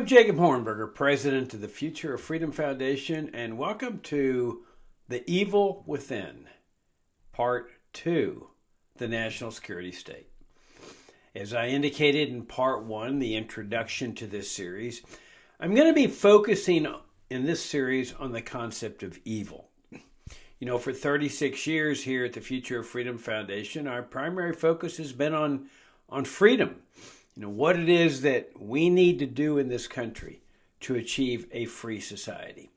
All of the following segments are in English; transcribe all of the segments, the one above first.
I'm Jacob Hornberger, president of the Future of Freedom Foundation, and welcome to The Evil Within, Part 2, The National Security State. As I indicated in Part 1, the introduction to this series, I'm going to be focusing in this series on the concept of evil. You know, for 36 years here at the Future of Freedom Foundation, our primary focus has been on freedom. You know, what it is that we need to do in this country to achieve a free society.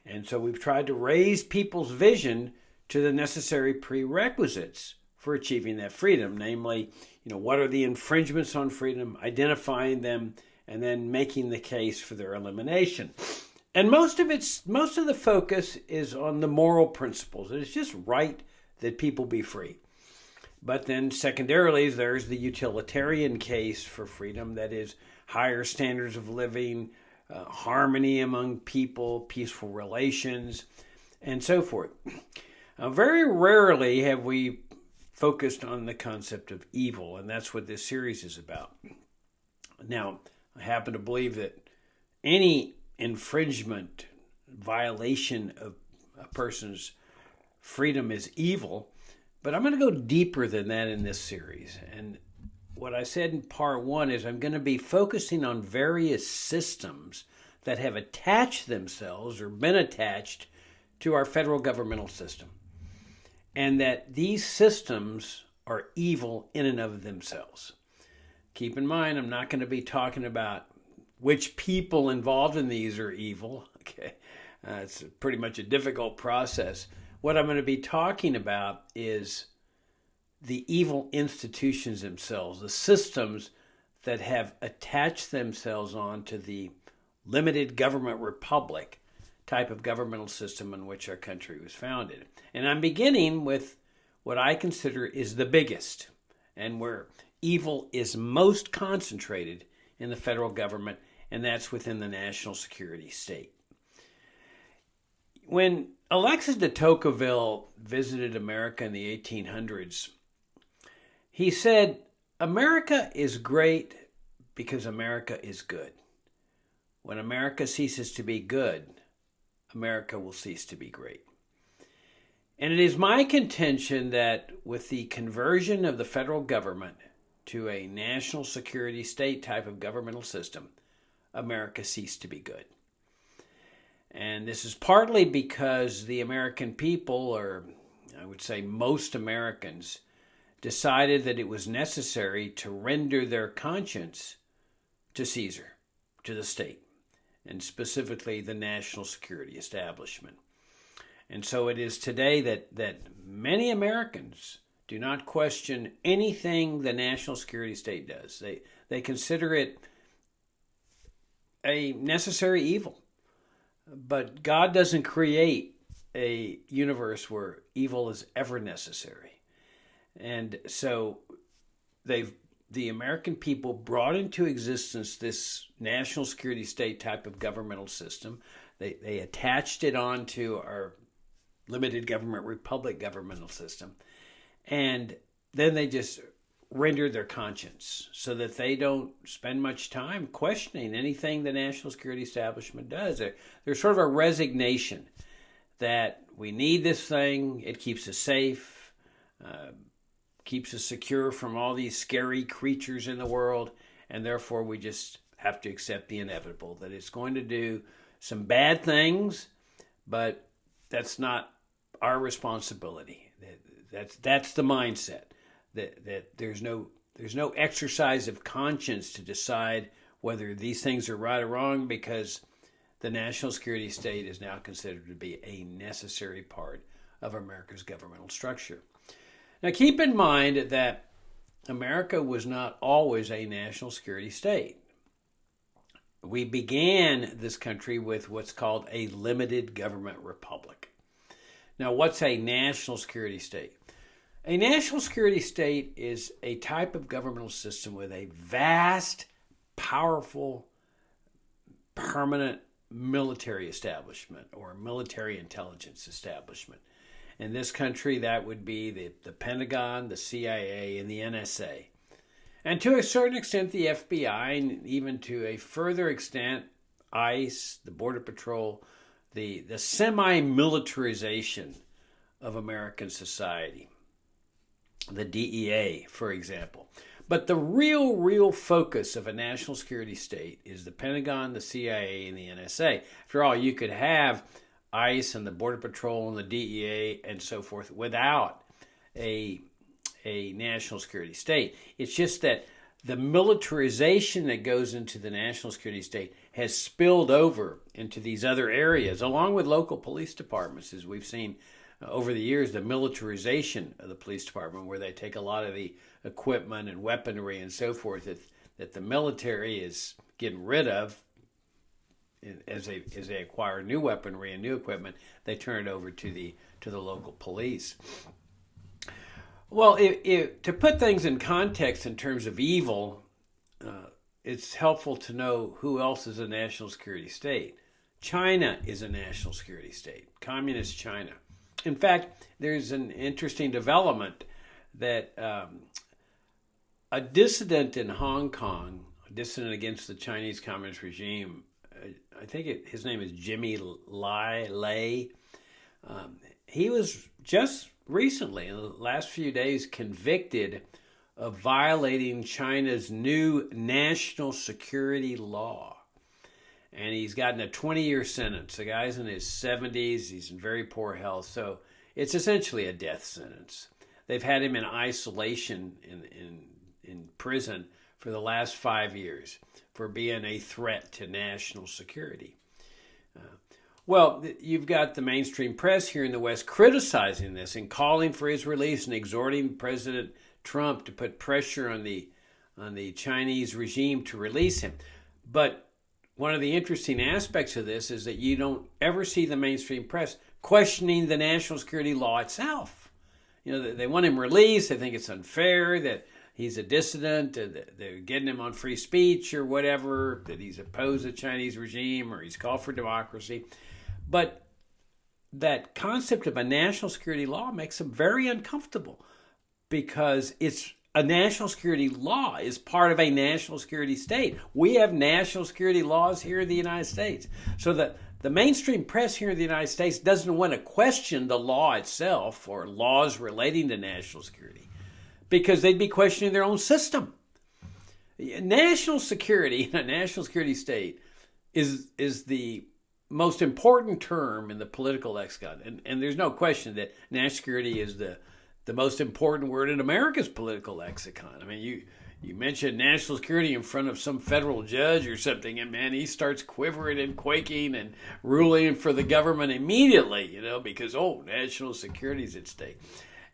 And so we've tried to raise people's vision to the necessary prerequisites for achieving that freedom. Namely, you know, what are the infringements on freedom, identifying them, and then making the case for their elimination. And most of the focus is on the moral principles. It's just right that people be free. But then secondarily, there's the utilitarian case for freedom, that is higher standards of living, harmony among people, peaceful relations, and so forth. Very rarely have we focused on the concept of evil, and that's what this series is about. Now, I happen to believe that any infringement, violation of a person's freedom is evil. But I'm going to go deeper than that in this series. And what I said in Part 1 is I'm going to be focusing on various systems that have attached themselves or been attached to our federal governmental system. And that these systems are evil in and of themselves. Keep in mind, I'm not going to be talking about which people involved in these are evil. Okay, it's pretty much a difficult process. What I'm going to be talking about is the evil institutions themselves, the systems that have attached themselves onto the limited government republic type of governmental system in which our country was founded. And I'm beginning with what I consider is the biggest and where evil is most concentrated in the federal government, and that's within the national security state. When Alexis de Tocqueville visited America in the 1800s, he said, "America is great because America is good. When America ceases to be good, America will cease to be great." And it is my contention that with the conversion of the federal government to a national security state type of governmental system, America ceased to be good. And this is partly because the American people, or I would say most Americans, decided that it was necessary to render their conscience to Caesar, to the state, and specifically the national security establishment. And so it is today that many Americans do not question anything the national security state does. They consider it a necessary evil. But God doesn't create a universe where evil is ever necessary. And so the American people brought into existence this national security state type of governmental system. They attached it onto our limited government republic governmental system. And then they just rendered their conscience so that they don't spend much time questioning anything the national security establishment does. There's sort of a resignation that we need this thing. It keeps us safe, keeps us secure from all these scary creatures in the world, and therefore we just have to accept the inevitable, that it's going to do some bad things, but that's not our responsibility. That's the mindset. That there's no exercise of conscience to decide whether these things are right or wrong, because the national security state is now considered to be a necessary part of America's governmental structure. Now keep in mind that America was not always a national security state. We began this country with what's called a limited government republic. Now, what's a national security state? A national security state is a type of governmental system with a vast, powerful, permanent military establishment or military intelligence establishment. In this country, that would be the Pentagon, the CIA, and the NSA. And to a certain extent, the FBI, and even to a further extent, ICE, the Border Patrol, the semi-militarization of American society, the DEA, for example. But the real focus of a national security state is the Pentagon, the CIA, and the NSA. After all, you could have ICE and the Border Patrol and the DEA and so forth without a national security state. It's just that the militarization that goes into the national security state has spilled over into these other areas, along with local police departments, as we've seen over the years, the militarization of the police department, where they take a lot of the equipment and weaponry and so forth that the military is getting rid of. As they acquire new weaponry and new equipment, they turn it over to the local police. Well, to put things in context in terms of evil, it's helpful to know who else is a national security state. China is a national security state, Communist China. In fact, there's an interesting development that a dissident in Hong Kong, a dissident against the Chinese Communist regime, I think his name is Jimmy Lai. He was just recently, in the last few days, convicted of violating China's new national security law. And he's gotten a 20-year sentence. The guy's in his 70s. He's in very poor health. So it's essentially a death sentence. They've had him in isolation in prison for the last 5 years for being a threat to national security. Well, you've got the mainstream press here in the West criticizing this and calling for his release and exhorting President Trump to put pressure on the Chinese regime to release him. But one of the interesting aspects of this is that you don't ever see the mainstream press questioning the national security law itself. You know, they want him released. They think it's unfair that he's a dissident, they're getting him on free speech or whatever, that he's opposed the Chinese regime or he's called for democracy. But that concept of a national security law makes them very uncomfortable because it's a national security law is part of a national security state. We have national security laws here in the United States. So the mainstream press here in the United States doesn't want to question the law itself or laws relating to national security because they'd be questioning their own system. National security in a national security state is the most important term in the political lexicon. And there's no question that national security is the most important word in America's political lexicon. I mean, you mention national security in front of some federal judge or something, and man, he starts quivering and quaking and ruling for the government immediately, because, national security is at stake.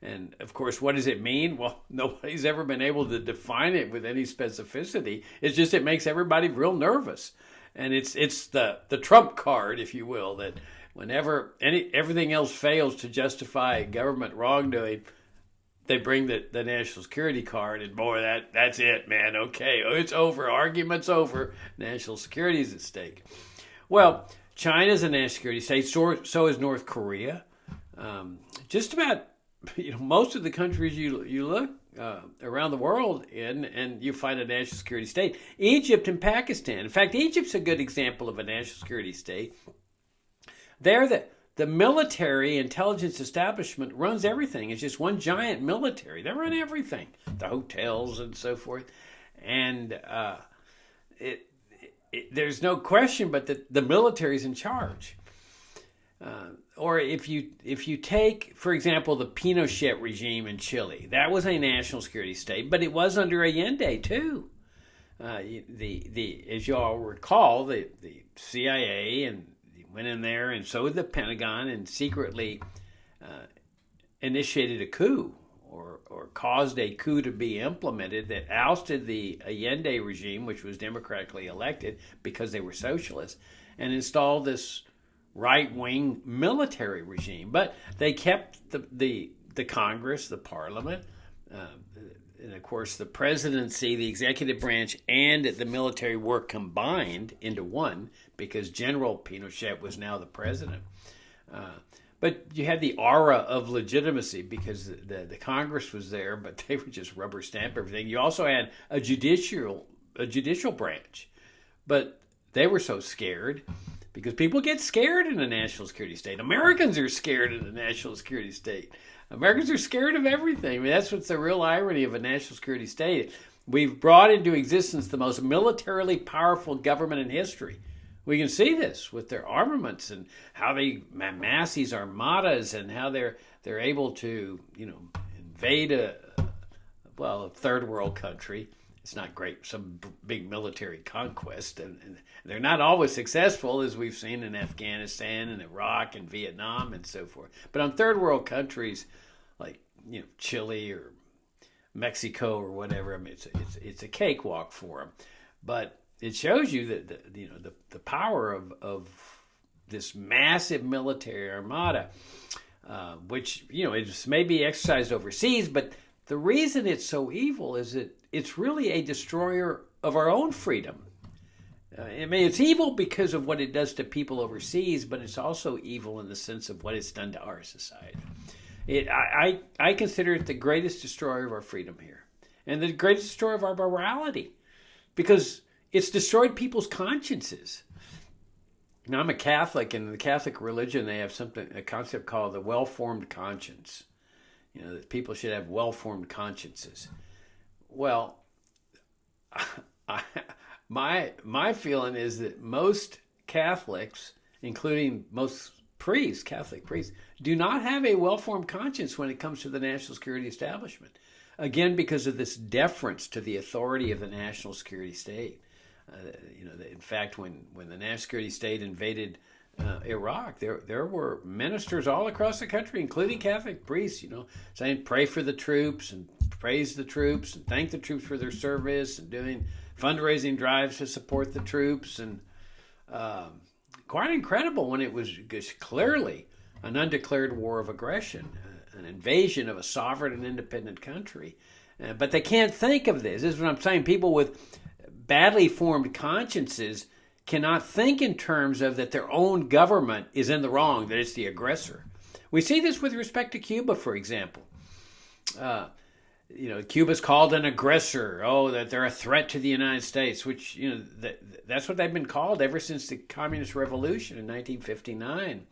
And of course, what does it mean? Well, nobody's ever been able to define it with any specificity. It's just it makes everybody real nervous. And it's the trump card, if you will, that whenever everything else fails to justify government wrongdoing, they bring the national security card, and boy, that's it, man. Okay, it's over. Argument's over. National security is at stake. Well, China's a national security state. So is North Korea. Just about most of the countries you look around the world in, and you find a national security state. Egypt and Pakistan. In fact, Egypt's a good example of a national security state. There, the military intelligence establishment runs everything. It's just one giant military. They run everything, the hotels and so forth. And there's no question but that the military's in charge. Or if you take, for example, the Pinochet regime in Chile, that was a national security state, but it was under Allende too. As you all recall, the CIA and went in there, and so did the Pentagon, and secretly initiated a coup or caused a coup to be implemented that ousted the Allende regime, which was democratically elected because they were socialists, and installed this right-wing military regime. But they kept the Congress, the Parliament, and of course the presidency, the executive branch, and the military were combined into one because General Pinochet was now the president. But you had the aura of legitimacy because the Congress was there, but they would just rubber stamp everything. You also had a judicial branch, but they were so scared because people get scared in a national security state. Americans are scared in a national security state. Americans are scared of everything. I mean, that's what's the real irony of a national security state. We've brought into existence the most militarily powerful government in history. We can see this with their armaments and how they amass these armadas and how they're able to, invade a third world country. It's not great, some big military conquest, and they're not always successful, as we've seen in Afghanistan and Iraq and Vietnam and so forth. But on third world countries like Chile or Mexico or whatever, I mean, it's a cakewalk for them. But it shows you that the power of this massive military armada, which it's maybe exercised overseas, but the reason it's so evil is that it's really a destroyer of our own freedom. I mean, it's evil because of what it does to people overseas, but it's also evil in the sense of what it's done to our society. I consider it the greatest destroyer of our freedom here, and the greatest destroyer of our morality, because it's destroyed people's consciences. Now, I'm a Catholic, and in the Catholic religion, they have a concept called the well-formed conscience. That people should have well-formed consciences. Well, my feeling is that most Catholics, including most Catholic priests, do not have a well-formed conscience when it comes to the national security establishment. Again, because of this deference to the authority of the national security state. In fact, when the national security state invaded Iraq, there were ministers all across the country, including Catholic priests, saying pray for the troops and praise the troops and thank the troops for their service and doing fundraising drives to support the troops. And quite incredible when it was clearly an undeclared war of aggression, an invasion of a sovereign and independent country. But they can't think of this. This is what I'm saying. People with badly formed consciences cannot think in terms of that their own government is in the wrong, that it's the aggressor. We see this with respect to Cuba, for example. Cuba's called an aggressor. Oh, that they're a threat to the United States, which, that's what they've been called ever since the Communist Revolution in 1959.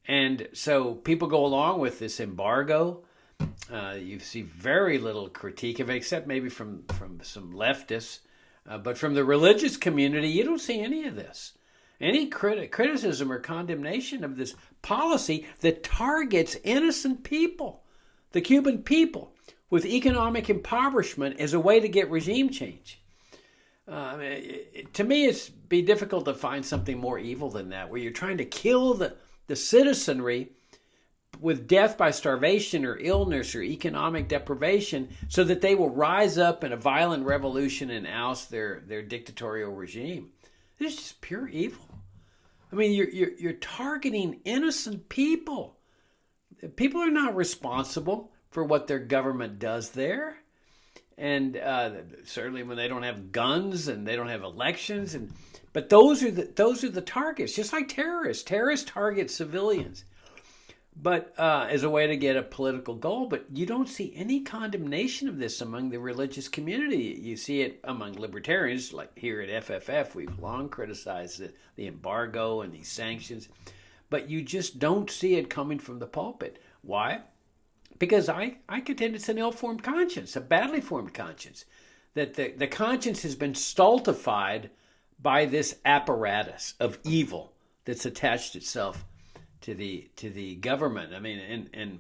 And so people go along with this embargo. You see very little critique of it, except maybe from some leftists. But from the religious community, you don't see any of this. Any criticism or condemnation of this policy that targets innocent people, the Cuban people, with economic impoverishment as a way to get regime change. To me, it's be difficult to find something more evil than that, where you're trying to kill the citizenry with death by starvation or illness or economic deprivation so that they will rise up in a violent revolution and oust their dictatorial regime. It's just pure evil. I mean, you're targeting innocent people. People are not responsible for what their government does there. And certainly when they don't have guns and they don't have elections. But those are the targets, just like terrorists. Terrorists target civilians. But as a way to get a political goal. But you don't see any condemnation of this among the religious community. You see it among libertarians, like here at FFF. We've long criticized the embargo and these sanctions. But you just don't see it coming from the pulpit. Why? Because I contend it's an ill-formed conscience, a badly formed conscience. That the conscience has been stultified by this apparatus of evil that's attached itself to the government. I mean, and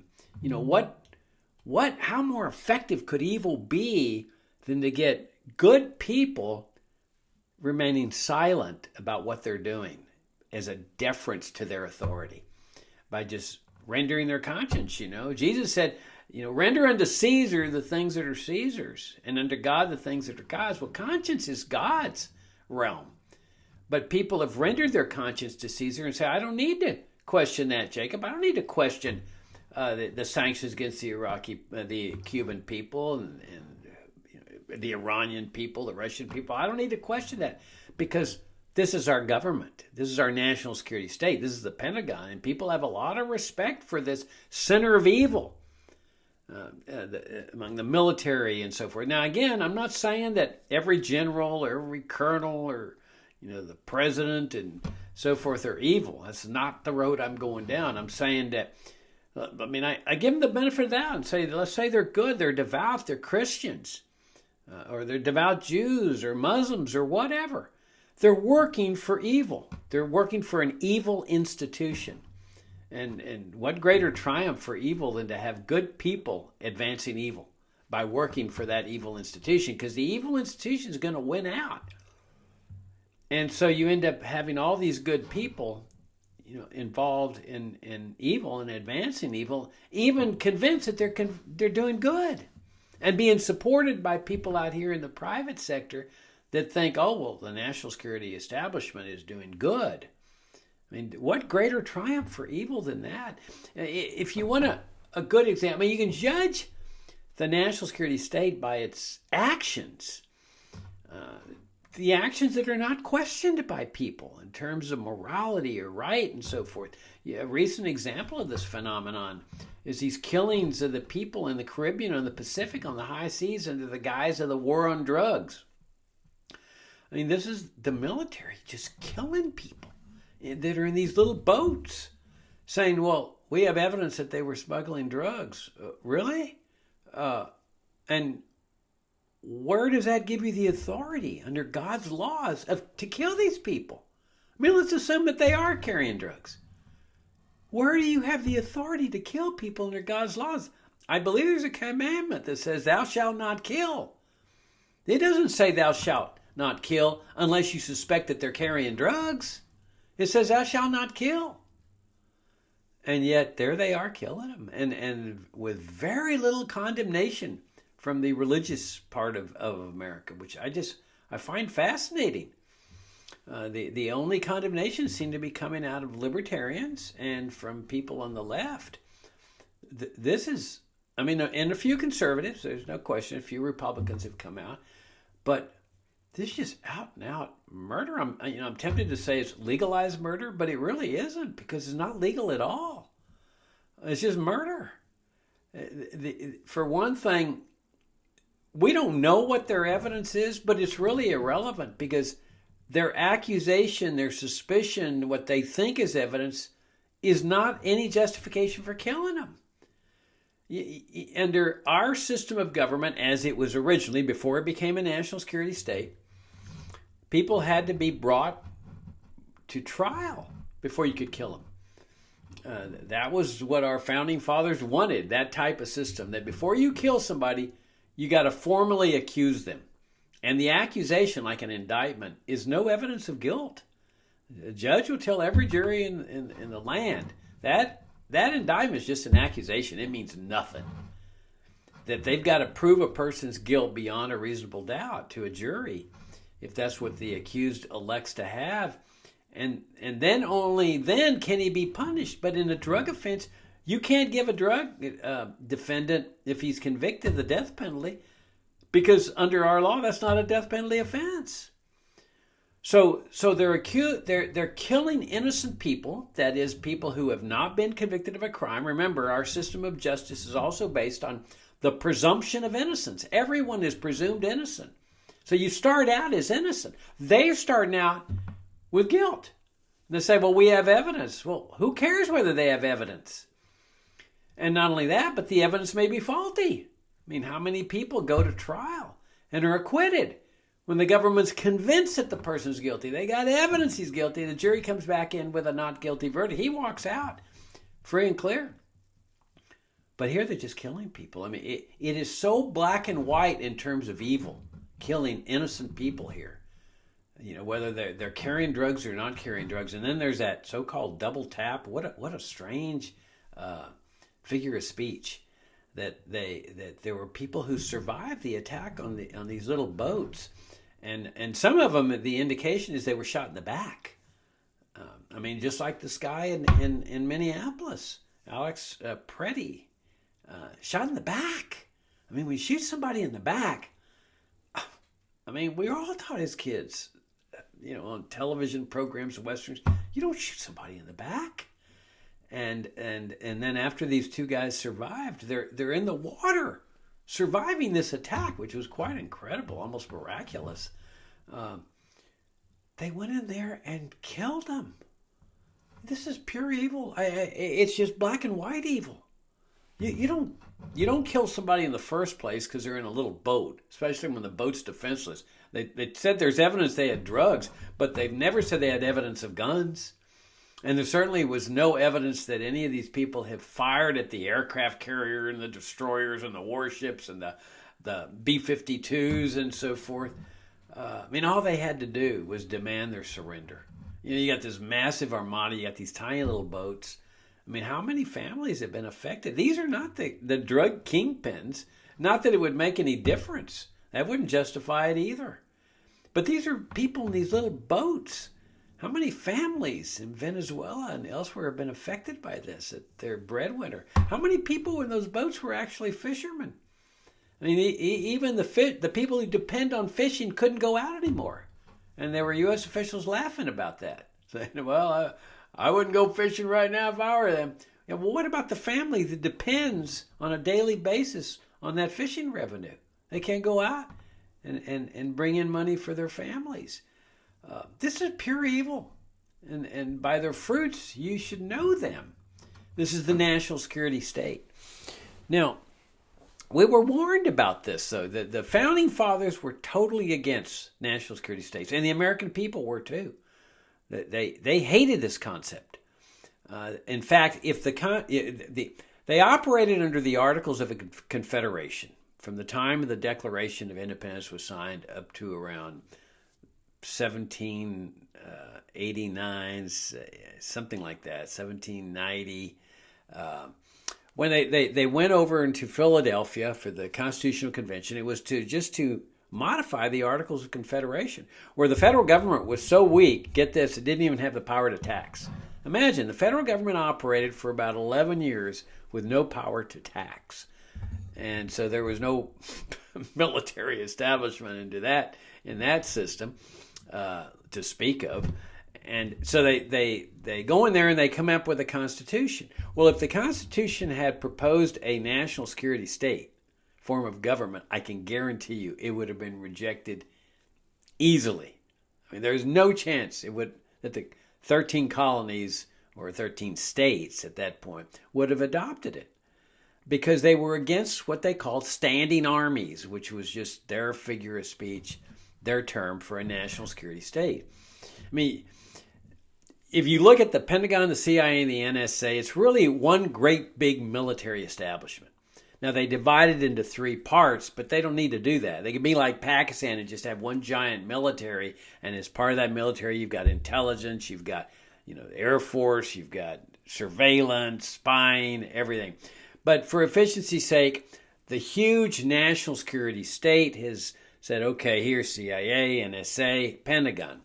how more effective could evil be than to get good people remaining silent about what they're doing as a deference to their authority by just rendering their conscience. Jesus said, render unto Caesar the things that are Caesar's, and unto God the things that are God's. Well, conscience is God's realm. But people have rendered their conscience to Caesar and say, I don't need to question that, Jacob. I don't need to question the sanctions against the Cuban people and the Iranian people, the Russian people. I don't need to question that because This is our government. This is our national security state. This is the Pentagon. And people have a lot of respect for this center of evil among the military and so forth. Now, again, I'm not saying that every general or every colonel or the president and so forth are evil. That's not the road I'm going down. I'm saying that, I give them the benefit of that and say, let's say they're good, they're devout, they're Christians, or they're devout Jews or Muslims or whatever. They're working for evil. They're working for an evil institution. And what greater triumph for evil than to have good people advancing evil by working for that evil institution? Because the evil institution is going to win out. And so you end up having all these good people, involved in evil and advancing evil, even convinced that they're doing good, and being supported by people out here in the private sector that think, oh, well, the national security establishment is doing good. What greater triumph for evil than that? If you want a good example, you can judge the national security state by its actions. The actions that are not questioned by people in terms of morality or right and so forth. A recent example of this phenomenon is these killings of the people in the Caribbean and the Pacific on the high seas under the guise of the war on drugs. This is the military just killing people that are in these little boats saying, well, we have evidence that they were smuggling drugs. Really? And where does that give you the authority under God's laws to kill these people? Let's assume that they are carrying drugs. Where do you have the authority to kill people under God's laws? I believe there's a commandment that says, thou shalt not kill. It doesn't say thou shalt not kill unless you suspect that they're carrying drugs. It says thou shalt not kill. And yet there they are killing them. And with very little condemnation from the religious part of America, which I find fascinating. The only condemnation seemed to be coming out of libertarians and from people on the left. This is, and a few conservatives, there's no question, a few Republicans have come out, but this is just out and out murder. I'm tempted to say it's legalized murder, but it really isn't, because it's not legal at all. It's just murder. For one thing, we don't know what their evidence is, but it's really irrelevant, because their accusation, their suspicion, what they think is evidence, is not any justification for killing them. Under our system of government, as it was originally, before it became a national security state, people had to be brought to trial before you could kill them. That was what our founding fathers wanted, that type of system, that before you kill somebody, you got to formally accuse them. And the accusation, like an indictment, is no evidence of guilt. A judge will tell every jury in the land that indictment is just an accusation. It means nothing. That they've got to prove a person's guilt beyond a reasonable doubt to a jury, if that's what the accused elects to have. And then only then can he be punished. But in a drug offense, you can't give a drug defendant, if he's convicted, the death penalty, because under our law, that's not a death penalty offense. So they're killing innocent people, that is, people who have not been convicted of a crime. Remember, our system of justice is also based on the presumption of innocence. Everyone is presumed innocent. So you start out as innocent. They're starting out with guilt. They say, well, we have evidence. Well, who cares whether they have evidence? And not only that, but the evidence may be faulty. How many people go to trial and are acquitted when the government's convinced that the person's guilty? They got evidence he's guilty. The jury comes back in with a not guilty verdict. He walks out free and clear. But here they're just killing people. It is so black and white in terms of evil, killing innocent people here. Whether they're carrying drugs or not carrying drugs. And then there's that so-called double tap. What a strange figure of speech. That there were people who survived the attack on these little boats, and some of them, the indication is they were shot in the back. Just like this guy in Minneapolis, Alex Preddy, shot in the back. When you shoot somebody in the back, we were all taught as kids, on television programs, westerns. You don't shoot somebody in the back. And then after these two guys survived, they're in the water, surviving this attack, which was quite incredible, almost miraculous. They went in there and killed them. This is pure evil. It's just black and white evil. You don't kill somebody in the first place because they're in a little boat, especially when the boat's defenseless. They said there's evidence they had drugs, but they've never said they had evidence of guns. And there certainly was no evidence that any of these people have fired at the aircraft carrier and the destroyers and the warships and the B-52s and so forth. All they had to do was demand their surrender. You got this massive armada, you got these tiny little boats. How many families have been affected? These are not the drug kingpins. Not that it would make any difference. That wouldn't justify it either. But these are people in these little boats. How many families in Venezuela and elsewhere have been affected by this? Their breadwinner. How many people in those boats were actually fishermen? Even the people who depend on fishing couldn't go out anymore. And there were U.S. officials laughing about that, saying, well, I wouldn't go fishing right now if I were them. Well, what about the family that depends on a daily basis on that fishing revenue? They can't go out and bring in money for their families. This is pure evil. And by their fruits, you should know them. This is the national security state. Now, we were warned about this, though. The founding fathers were totally against national security states, and the American people were too. They hated this concept. In fact, they operated under the Articles of Confederation from the time of the Declaration of Independence was signed up to around 1789, something like that, 1790. When they went over into Philadelphia for the Constitutional Convention, it was to modify the Articles of Confederation, where the federal government was so weak, get this, it didn't even have the power to tax. Imagine, the federal government operated for about 11 years with no power to tax. And so there was no military establishment in that system to speak of. And so they go in there and they come up with a constitution. Well, if the Constitution had proposed a national security state form of government, I can guarantee you it would have been rejected easily. There's no chance that the 13 colonies or 13 states at that point would have adopted it, because they were against what they called standing armies, which was just their figure of speech, their term for a national security state. If you look at the Pentagon, the CIA, and the NSA, it's really one great big military establishment. Now, they divide it into three parts, but they don't need to do that. They could be like Pakistan and just have one giant military, and as part of that military, you've got intelligence, you've got the Air Force, you've got surveillance, spying, everything. But for efficiency's sake, the huge national security state has said, okay, here's CIA, NSA, Pentagon.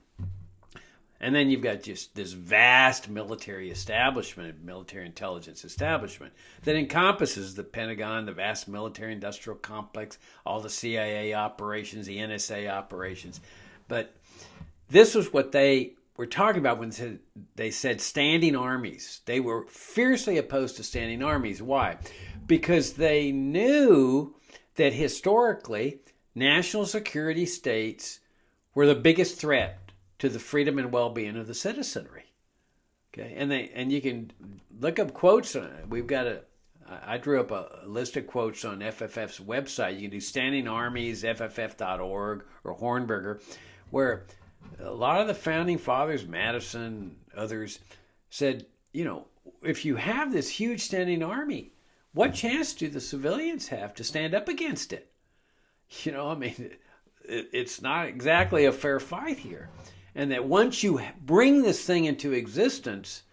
And then you've got just this vast military establishment, military intelligence establishment that encompasses the Pentagon, the vast military industrial complex, all the CIA operations, the NSA operations. But this was what they were talking about when they said standing armies. They were fiercely opposed to standing armies. Why? Because they knew that historically, national security states were the biggest threat to the freedom and well-being of the citizenry. Okay, and you can look up quotes on it. I drew up a list of quotes on FFF's website. You can do Standing Armies, FFF.org, or Hornberger, where a lot of the founding fathers, Madison, others, said, if you have this huge standing army, what chance do the civilians have to stand up against it? It's not exactly a fair fight here. And that once you bring this thing into existence,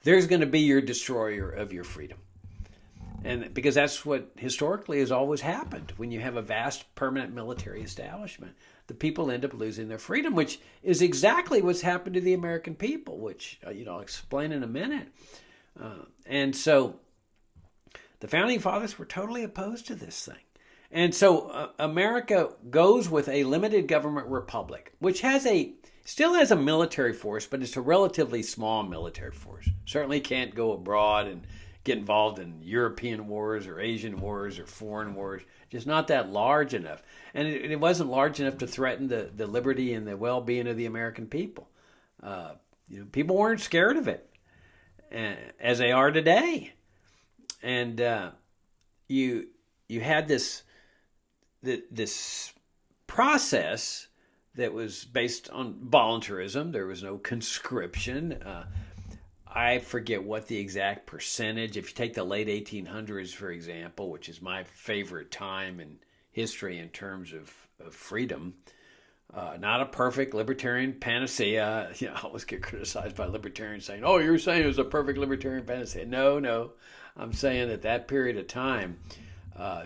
there's going to be your destroyer of your freedom. And because that's what historically has always happened. When you have a vast permanent military establishment, the people end up losing their freedom, which is exactly what's happened to the American people, which I'll explain in a minute. And so the founding fathers were totally opposed to this thing. And so America goes with a limited government republic, which has Still has a military force, but it's a relatively small military force. Certainly can't go abroad and get involved in European wars or Asian wars or foreign wars. Just not that large enough. And it wasn't large enough to threaten the liberty and the well-being of the American people. People weren't scared of it, as they are today. And you had this process that was based on voluntarism. There was no conscription. I forget what the exact percentage. If you take the late 1800s, for example, which is my favorite time in history in terms of freedom, not a perfect libertarian panacea. I always get criticized by libertarians saying, "Oh, you're saying it was a perfect libertarian panacea." No. I'm saying that period of time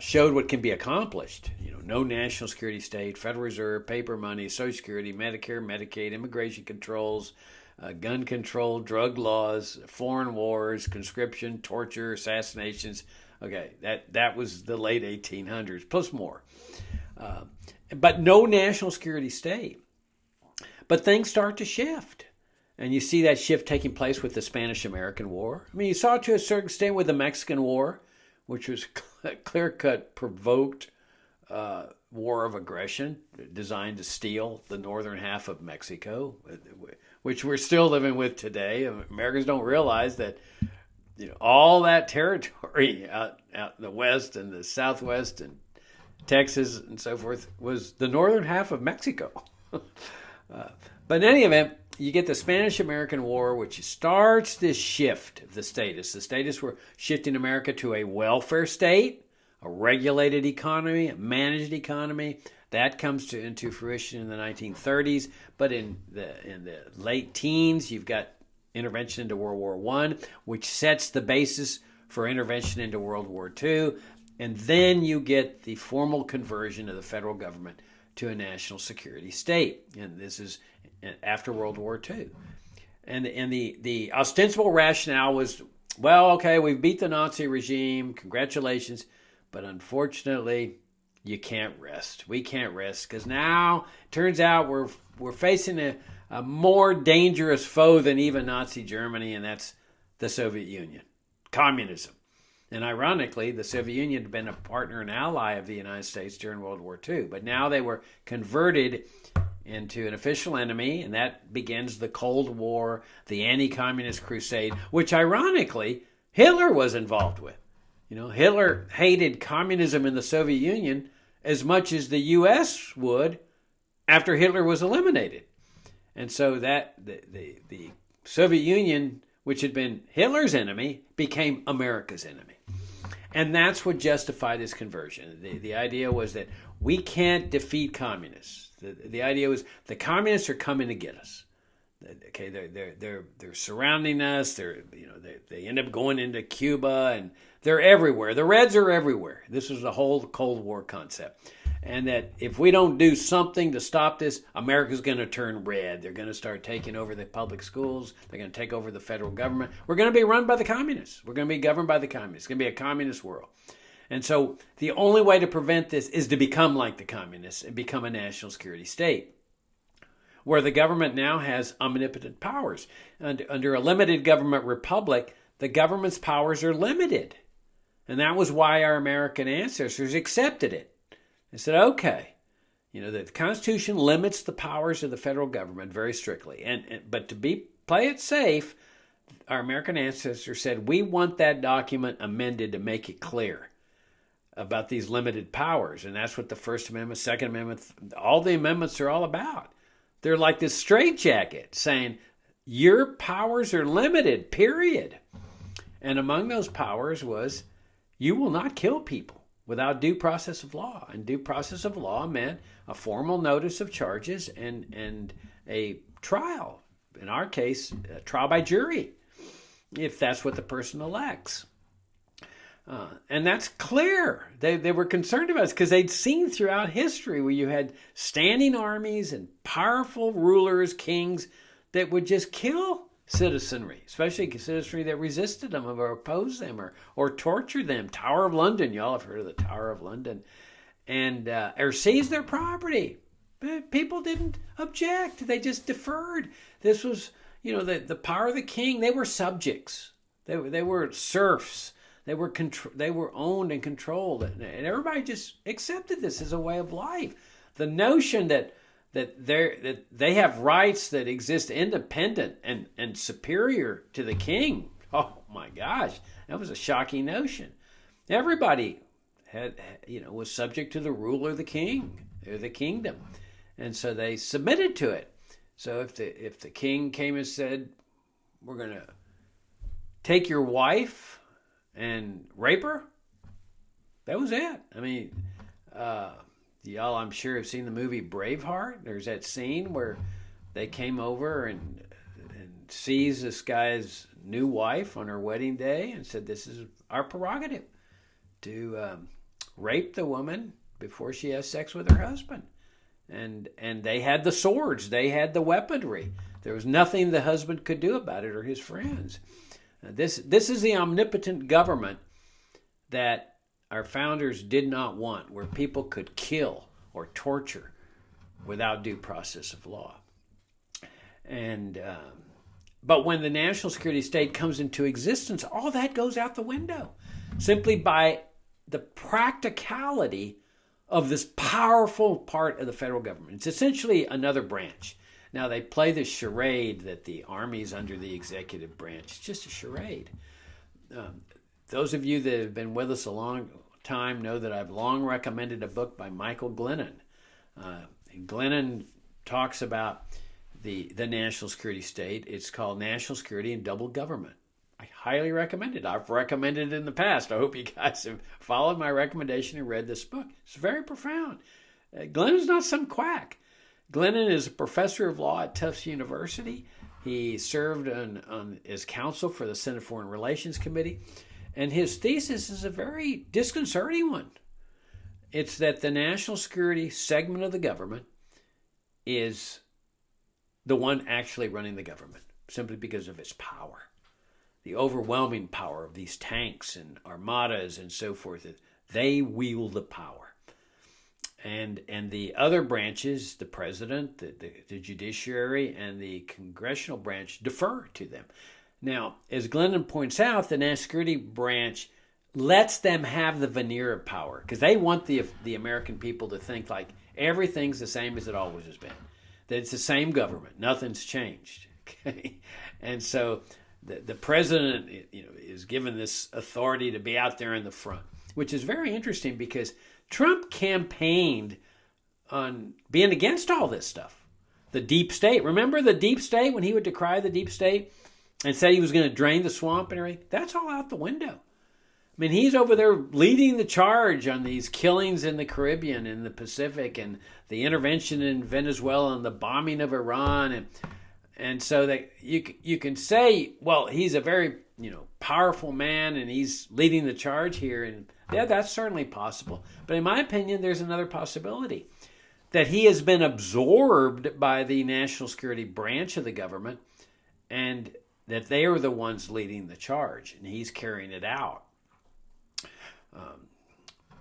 showed what can be accomplished. No national security state, Federal Reserve, paper money, Social Security, Medicare, Medicaid, immigration controls, gun control, drug laws, foreign wars, conscription, torture, assassinations. Okay, that was the late 1800s, plus more. But no national security state. But things start to shift. And you see that shift taking place with the Spanish-American War. I mean, you saw it to a certain extent with the Mexican War, which was clear-cut, provoked war of aggression designed to steal the northern half of Mexico, which we're still living with today. Americans don't realize that all that territory out in the west and the southwest and Texas and so forth was the northern half of Mexico. But in any event, you get the Spanish-American War, which starts this shift of the status. The status were shifting America to a welfare state, a regulated economy, a managed economy. That comes into fruition in the 1930s. But in the late teens, you've got intervention into World War I, which sets the basis for intervention into World War II. And then you get the formal conversion of the federal government to a national security state. And this is after World War II. And the ostensible rationale was, well, okay, we've beat the Nazi regime, congratulations, but unfortunately, you can't rest. We can't rest because now it turns out we're facing a more dangerous foe than even Nazi Germany, and that's the Soviet Union, communism. And ironically, the Soviet Union had been a partner and ally of the United States during World War II, but now they were converted into an official enemy, and that begins the Cold War, the anti-communist crusade, which ironically Hitler was involved with. Hitler hated communism in the Soviet Union as much as the U.S. would after Hitler was eliminated. And so that the Soviet Union, which had been Hitler's enemy, became America's enemy. And that's what justified this conversion. The idea was that we can't defeat communists. The idea was the communists are coming to get us. Okay, they're surrounding us. They end up going into Cuba, and they're everywhere. The Reds are everywhere. This was the whole Cold War concept. And that if we don't do something to stop this, America's going to turn red. They're going to start taking over the public schools. They're going to take over the federal government. We're going to be run by the communists. We're going to be governed by the communists. It's going to be a communist world. And so the only way to prevent this is to become like the communists and become a national security state, where the government now has omnipotent powers. And under a limited government republic, the government's powers are limited. And that was why our American ancestors accepted it. They said, okay, the Constitution limits the powers of the federal government very strictly. But to play it safe, our American ancestors said, we want that document amended to make it clear about these limited powers. And that's what the First Amendment, Second Amendment, all the amendments are all about. They're like this straitjacket saying, your powers are limited, period. And among those powers was, you will not kill people without due process of law. And due process of law meant a formal notice of charges and a trial. In our case, a trial by jury, if that's what the person elects. And that's clear. They were concerned about it because they'd seen throughout history where you had standing armies and powerful rulers, kings, that would just kill citizenry, especially citizenry that resisted them or opposed them or tortured them. Tower of London, y'all have heard of the Tower of London, and or seize their property. But people didn't object. They just deferred. This was, the power of the king. They were subjects. They were serfs. They were owned and controlled, and everybody just accepted this as a way of life. The notion that they have rights that exist independent and superior to the king. Oh my gosh, that was a shocking notion. Everybody was subject to the ruler, the king, or the kingdom, and so they submitted to it. So if the king came and said, "We're going to take your wife and rape her," that was it. I mean, y'all, I'm sure, have seen the movie Braveheart. There's that scene where they came over and sees this guy's new wife on her wedding day and said, "This is our prerogative to rape the woman before she has sex with her husband." And they had the swords, they had the weaponry. There was nothing the husband could do about it, or his friends. This is the omnipotent government that our founders did not want, where people could kill or torture without due process of law. And but when the national security state comes into existence, all that goes out the window, simply by the practicality of this powerful part of the federal government. It's essentially another branch. Now, they play this charade that the Army's under the executive branch. It's just a charade. Those of you that have been with us a long time know that I've long recommended a book by Michael Glennon. Glennon talks about the national security state. It's called National Security and Double Government. I highly recommend it. I've recommended it in the past. I hope you guys have followed my recommendation and read this book. It's very profound. Glennon's not some quack. Glennon is a professor of law at Tufts University. He served as counsel for the Senate Foreign Relations Committee. And his thesis is a very disconcerting one. It's that the national security segment of the government is the one actually running the government, simply because of its power. The overwhelming power of these tanks and armadas and so forth. They wield the power. And the other branches, the president, the judiciary, and the congressional branch, defer to them. Now, as Glennon points out, the national security branch lets them have the veneer of power, because they want the American people to think like everything's the same as it always has been, that it's the same government, nothing's changed. Okay, and so the president, is given this authority to be out there in the front, which is very interesting because Trump campaigned on being against all this stuff. The deep state. Remember the deep state, when he would decry the deep state and said he was going to drain the swamp and everything? That's all out the window. I mean, he's over there leading the charge on these killings in the Caribbean and the Pacific and the intervention in Venezuela and the bombing of Iran. And so that you can say, well, he's a very powerful man and he's leading the charge here. And yeah, that's certainly possible. But in my opinion, there's another possibility, that he has been absorbed by the national security branch of the government and that they are the ones leading the charge and he's carrying it out.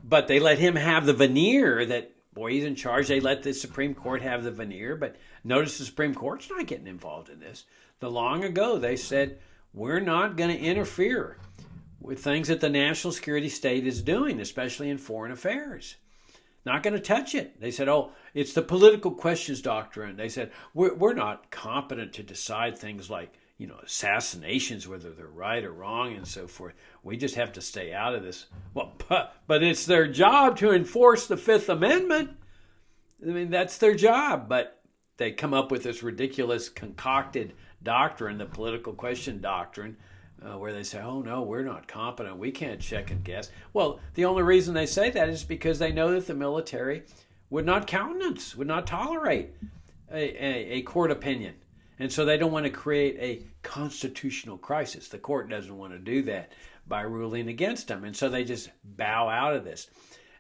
But they let him have the veneer that, boy, he's in charge. They let the Supreme Court have the veneer. But notice the Supreme Court's not getting involved in this. Long ago, they said, we're not going to interfere with things that the national security state is doing, especially in foreign affairs. Not going to touch it. They said, oh, it's the political questions doctrine. They said, we're not competent to decide things like, assassinations, whether they're right or wrong and so forth. We just have to stay out of this. Well, but it's their job to enforce the Fifth Amendment. I mean, that's their job. But they come up with this ridiculous concocted doctrine, the political question doctrine, where they say, oh, no, we're not competent. We can't check and guess. Well, the only reason they say that is because they know that the military would not countenance, would not tolerate a court opinion. And so they don't want to create a constitutional crisis. The court doesn't want to do that by ruling against them. And so they just bow out of this.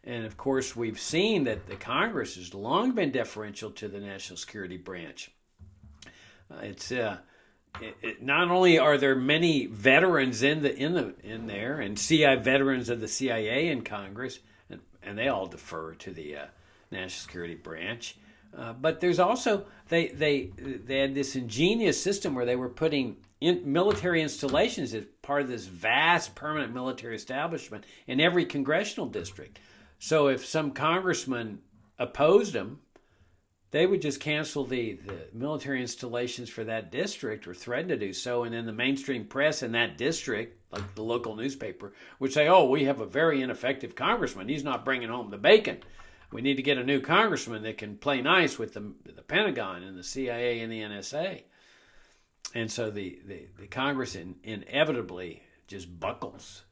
And of course, we've seen that the Congress has long been deferential to the national security branch. Not only are there many veterans in there, and veterans of the CIA in Congress, and they all defer to the national security branch, But there's also they had this ingenious system where they were putting military installations as part of this vast permanent military establishment in every congressional district. So if some congressman opposed them, they would just cancel the military installations for that district or threaten to do so, and then the mainstream press in that district, like the local newspaper, would say, oh, we have a very ineffective congressman. He's not bringing home the bacon. We need to get a new congressman that can play nice with the Pentagon and the CIA and the NSA. And so the Congress inevitably just buckles.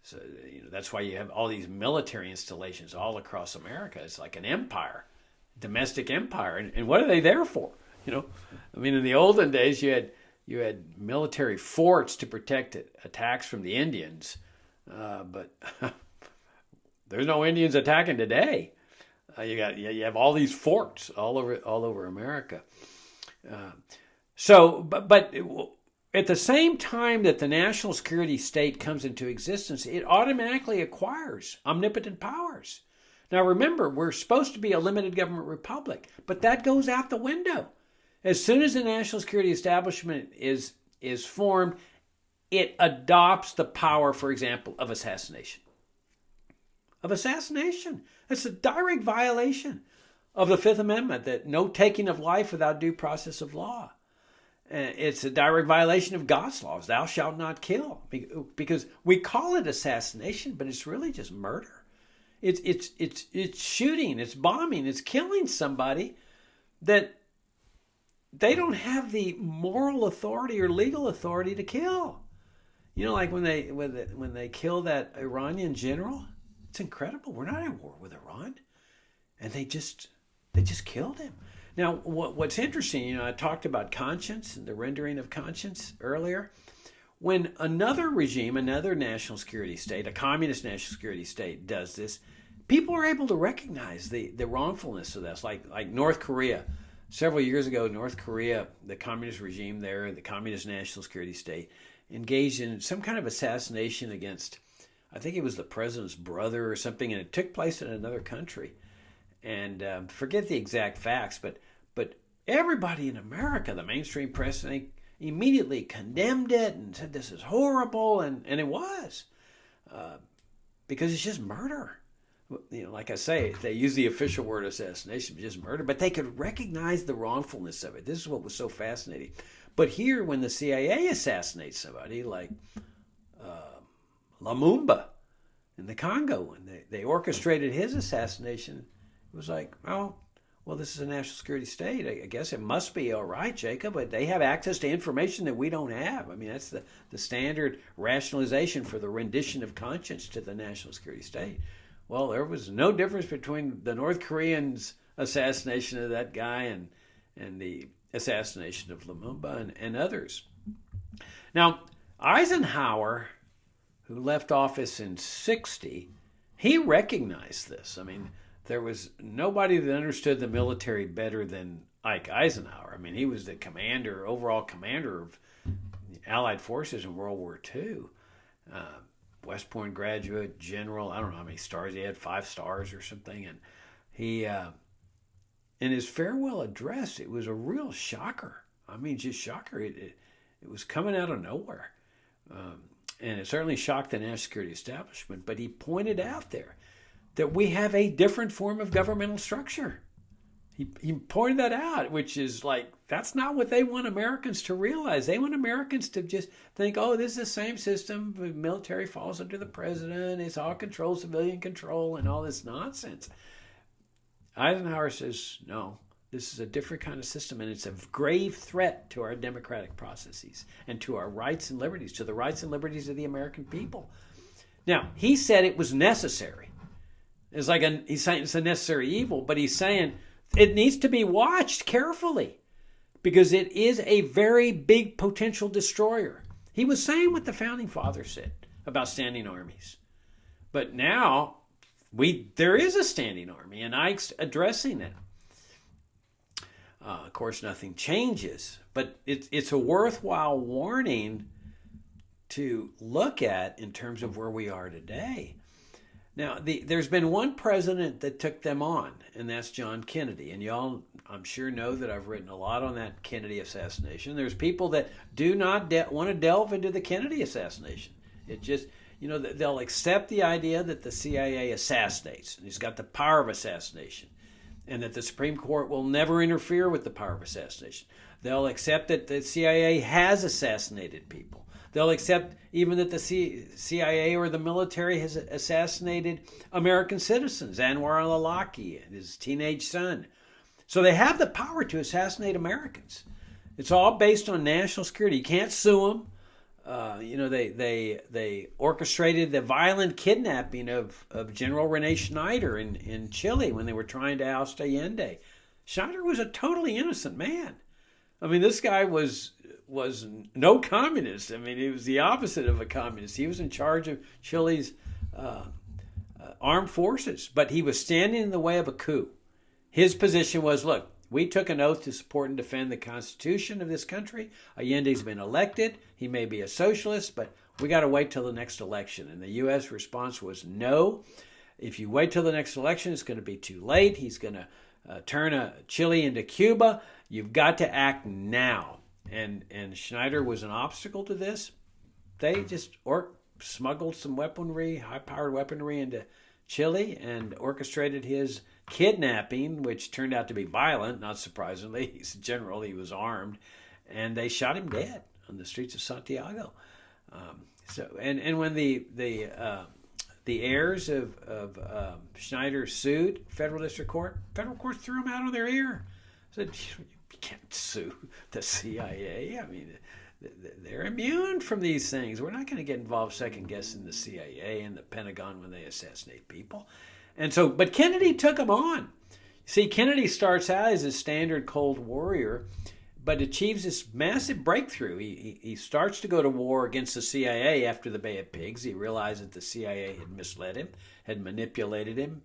So that's why you have all these military installations all across America. It's like an empire, domestic empire. And what are they there for? I mean, in the olden days, you had military forts to protect attacks from the Indians, but there's no Indians attacking today. You have all these forts all over America. But at the same time that the national security state comes into existence, it automatically acquires omnipotent powers. Now remember, we're supposed to be a limited government republic, but that goes out the window. As soon as the national security establishment is formed, it adopts the power, for example, of assassination. It's a direct violation of the Fifth Amendment, that no taking of life without due process of law. It's a direct violation of God's laws. Thou shalt not kill, because we call it assassination, but it's really just murder. It's shooting, it's bombing, it's killing somebody that they don't have the moral authority or legal authority to kill. Like when they kill that Iranian general, it's incredible. We're not at war with Iran, and they just killed him. Now, what's interesting, I talked about conscience and the rendering of conscience earlier. When another regime, another national security state, a communist national security state does this, people are able to recognize the wrongfulness of this. Like North Korea. Several years ago, North Korea, the communist regime there, the communist national security state, engaged in some kind of assassination against, I think it was the president's brother or something, and it took place in another country. And forget the exact facts, but everybody in America, the mainstream press, they immediately condemned it and said this is horrible, and it was, because it's just murder. Like I say, they use the official word assassination, just murder, but they could recognize the wrongfulness of it. This is what was so fascinating. But here, when the CIA assassinates somebody like Lumumba in the Congo, and they orchestrated his assassination, it was like, well, this is a national security state. I guess it must be all right, Jacob, but they have access to information that we don't have. I mean, that's the standard rationalization for the rendition of conscience to the national security state. Well, there was no difference between the North Koreans' assassination of that guy and the assassination of Lumumba and others. Now, Eisenhower, who left office in 1960, he recognized this. I mean, there was nobody that understood the military better than Ike Eisenhower. I mean, he was the overall commander of the Allied forces in World War II. West Point graduate, general, I don't know how many stars he had, 5 stars or something. And he, in his farewell address, it was a real shocker. I mean, just shocker. It was coming out of nowhere. And it certainly shocked the national security establishment. But he pointed out there that we have a different form of governmental structure. He pointed that out, which is like, that's not what they want Americans to realize. They want Americans to just think, oh, this is the same system. The military falls under the president. It's all control, civilian control, and all this nonsense. Eisenhower says, no, this is a different kind of system, and it's a grave threat to our democratic processes and to our rights and liberties, to the rights and liberties of the American people. Now, he said it was necessary. It's like he's saying it's a necessary evil, but he's saying it needs to be watched carefully because it is a very big potential destroyer. He was saying what the Founding Fathers said about standing armies. But now there is a standing army, and Ike's addressing it. Of course, nothing changes, but it's a worthwhile warning to look at in terms of where we are today. Now, there's been one president that took them on, and that's John Kennedy. And y'all, I'm sure, know that I've written a lot on that Kennedy assassination. There's people that do not want to delve into the Kennedy assassination. It just, they'll accept the idea that the CIA assassinates, and he's got the power of assassination, and that the Supreme Court will never interfere with the power of assassination. They'll accept that the CIA has assassinated people. They'll accept even that the CIA or the military has assassinated American citizens, Anwar al-Awlaki and his teenage son. So they have the power to assassinate Americans. It's all based on national security. You can't sue them. They orchestrated the violent kidnapping of General Rene Schneider in Chile when they were trying to oust Allende. Schneider was a totally innocent man. I mean, this guy was no communist. I mean, he was the opposite of a communist. He was in charge of Chile's armed forces, but he was standing in the way of a coup. His position was, look, we took an oath to support and defend the Constitution of this country. Allende's been elected. He may be a socialist, but we got to wait till the next election. And the U.S. response was no. If you wait till the next election, it's going to be too late. He's going to turn Chile into Cuba. You've got to act now. And Schneider was an obstacle to this. They just smuggled some weaponry, high-powered weaponry into Chile and orchestrated his kidnapping, which turned out to be violent, not surprisingly. He's a general, he was armed, and they shot him dead on the streets of Santiago. And when the heirs of Schneider sued federal district court threw him out on their ear. Said, you can't sue the CIA. I mean, they're immune from these things. We're not going to get involved second-guessing the CIA and the Pentagon when they assassinate people. And so, but Kennedy took them on. See, Kennedy starts out as a standard Cold Warrior, but achieves this massive breakthrough. He starts to go to war against the CIA after the Bay of Pigs. He realized that the CIA had misled him, had manipulated him,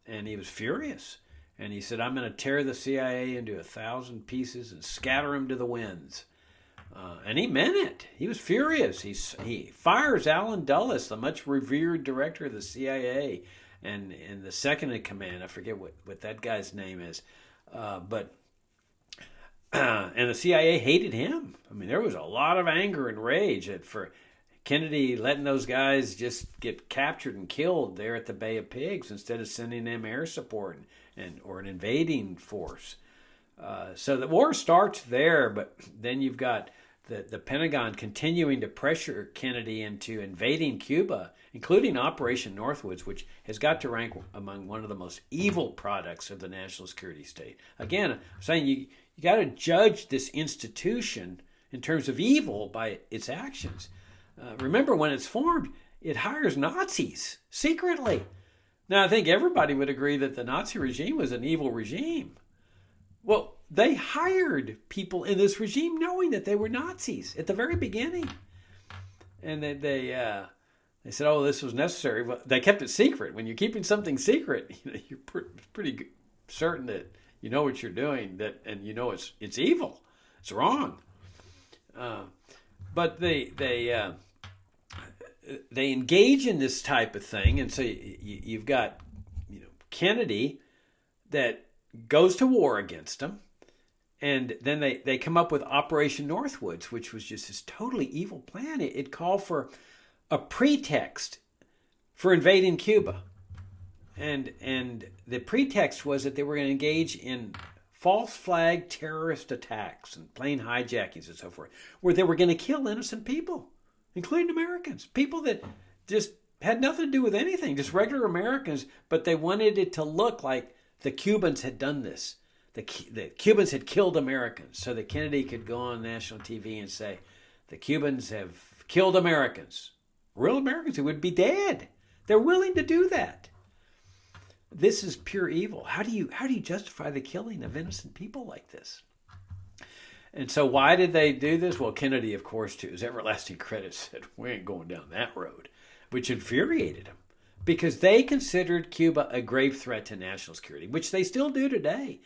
and he was furious. And he said, I'm going to tear the CIA into 1,000 pieces and scatter them to the winds. And he meant it. He was furious. He fires Allen Dulles, the much revered director of the CIA, and the second in command. I forget what that guy's name is. And the CIA hated him. I mean, there was a lot of anger and rage for Kennedy letting those guys just get captured and killed there at the Bay of Pigs instead of sending them air support or an invading force. So the war starts there, but then you've got the Pentagon continuing to pressure Kennedy into invading Cuba, including Operation Northwoods, which has got to rank among one of the most evil products of the national security state. Again, I'm saying you got to judge this institution in terms of evil by its actions. Remember, when it's formed, it hires Nazis secretly. Now, I think everybody would agree that the Nazi regime was an evil regime. Well, they hired people in this regime knowing that they were Nazis at the very beginning. And they said, oh, this was necessary. But they kept it secret. When you're keeping something secret, you're pretty certain that you know what you're doing, and you know it's evil. It's wrong. But they engage in this type of thing. And so you've got Kennedy that goes to war against them. And then they come up with Operation Northwoods, which was just this totally evil plan. It called for a pretext for invading Cuba. And the pretext was that they were going to engage in false flag terrorist attacks and plane hijackings and so forth, where they were going to kill innocent people, including Americans, people that just had nothing to do with anything, just regular Americans, but they wanted it to look like the Cubans had done this. The Cubans had killed Americans, so that Kennedy could go on national TV and say, the Cubans have killed Americans. Real Americans who would be dead. They're willing to do that. This is pure evil. How do you justify the killing of innocent people like this? And so why did they do this? Well, Kennedy, of course, to his everlasting credit, said, we ain't going down that road, which infuriated him, because they considered Cuba a grave threat to national security, which they still do today.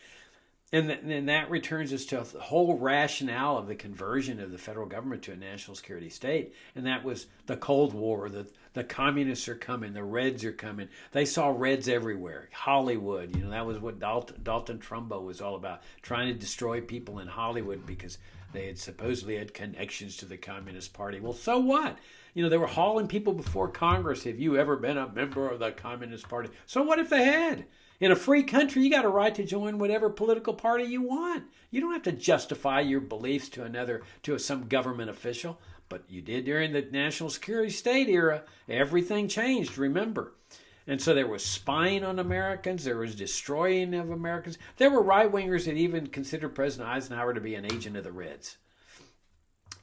And that returns us to the whole rationale of the conversion of the federal government to a national security state. And that was the Cold War, the communists are coming, the Reds are coming. They saw Reds everywhere. Hollywood, that was what Dalton Trumbo was all about, trying to destroy people in Hollywood because they had supposedly had connections to the Communist Party. Well, so what? They were hauling people before Congress. Have you ever been a member of the Communist Party? So what if they had? In a free country, you got a right to join whatever political party you want. You don't have to justify your beliefs to some government official. But you did during the national security state era. Everything changed, remember. And so there was spying on Americans. There was destroying of Americans. There were right-wingers that even considered President Eisenhower to be an agent of the Reds.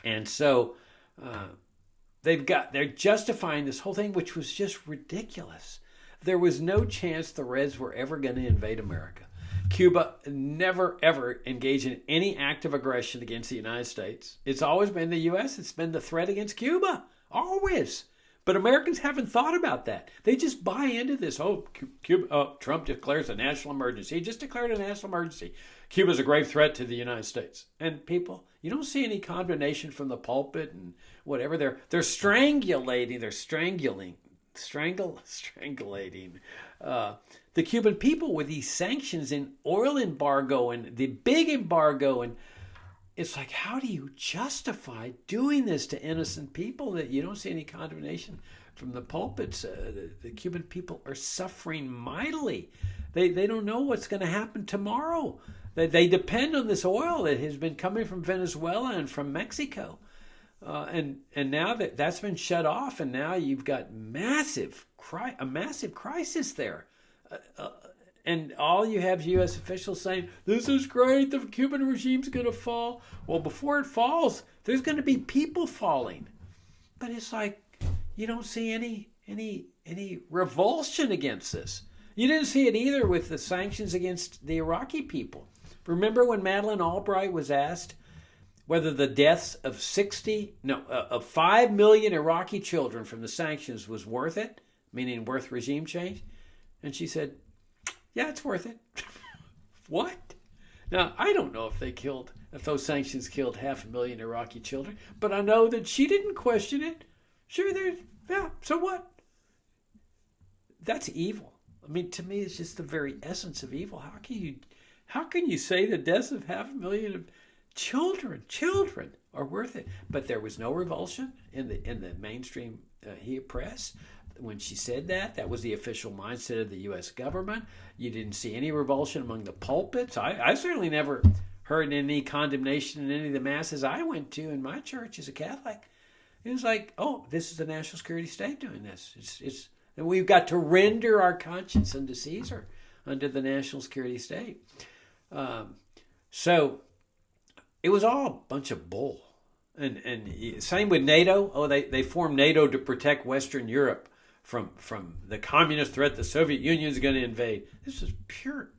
And so they're justifying this whole thing, which was just ridiculous. There was no chance the Reds were ever going to invade America. Cuba never, ever engaged in any act of aggression against the United States. It's always been the U.S. It's been the threat against Cuba. Always. But Americans haven't thought about that. They just buy into this. Trump declares a national emergency. He just declared a national emergency. Cuba's a grave threat to the United States. And people, you don't see any condemnation from the pulpit and whatever. They're strangulating. They're strangulating the Cuban people with these sanctions and oil embargo and the big embargo. And it's like, how do you justify doing this to innocent people that you don't see any condemnation from the pulpits? The Cuban people are suffering mightily. They don't know what's going to happen tomorrow. They depend on this oil that has been coming from Venezuela and from Mexico. And now that's been shut off, and now you've got a massive crisis there. And all you have U.S. officials saying, this is great, the Cuban regime's going to fall. Well, before it falls, there's going to be people falling. But it's like, you don't see any revulsion against this. You didn't see it either with the sanctions against the Iraqi people. Remember when Madeleine Albright was asked whether the deaths of 5 million Iraqi children from the sanctions was worth it, meaning worth regime change? And she said, yeah, it's worth it. What? Now, I don't know if those sanctions killed 500,000 Iraqi children, but I know that she didn't question it. Sure, so what? That's evil. I mean, to me, it's just the very essence of evil. How can you say the deaths of 500,000 of children are worth it? But there was no revulsion in the mainstream press. When she said that was the official mindset of the U.S. government. You didn't see any revulsion among the pulpits. I certainly never heard any condemnation in any of the masses I went to in my church as a Catholic. It was like, oh, this is the national security state doing this. And we've got to render our conscience unto Caesar, under the national security state. So it was all a bunch of bull. And same with NATO. Oh, they formed NATO to protect Western Europe from the communist threat the Soviet Union is going to invade. This is pure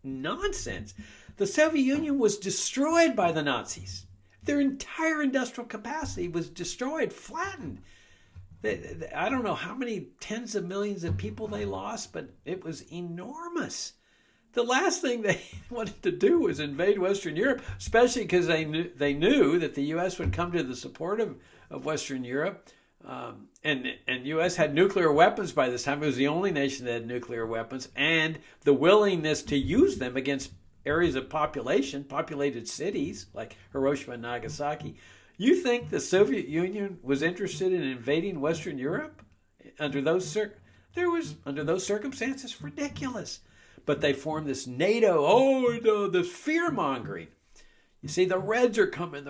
nonsense. The Soviet Union was destroyed by the Nazis. Their entire industrial capacity was destroyed, flattened. I don't know how many tens of millions of people they lost, but it was enormous. The last thing they wanted to do was invade Western Europe, especially because they knew that the U.S. would come to the support of Western Europe. And U.S. had nuclear weapons by this time. It was the only nation that had nuclear weapons, and the willingness to use them against areas of populated cities like Hiroshima and Nagasaki. You think the Soviet Union was interested in invading Western Europe under those circumstances? Ridiculous. But they formed this NATO, this fear-mongering. You see, the Reds are coming,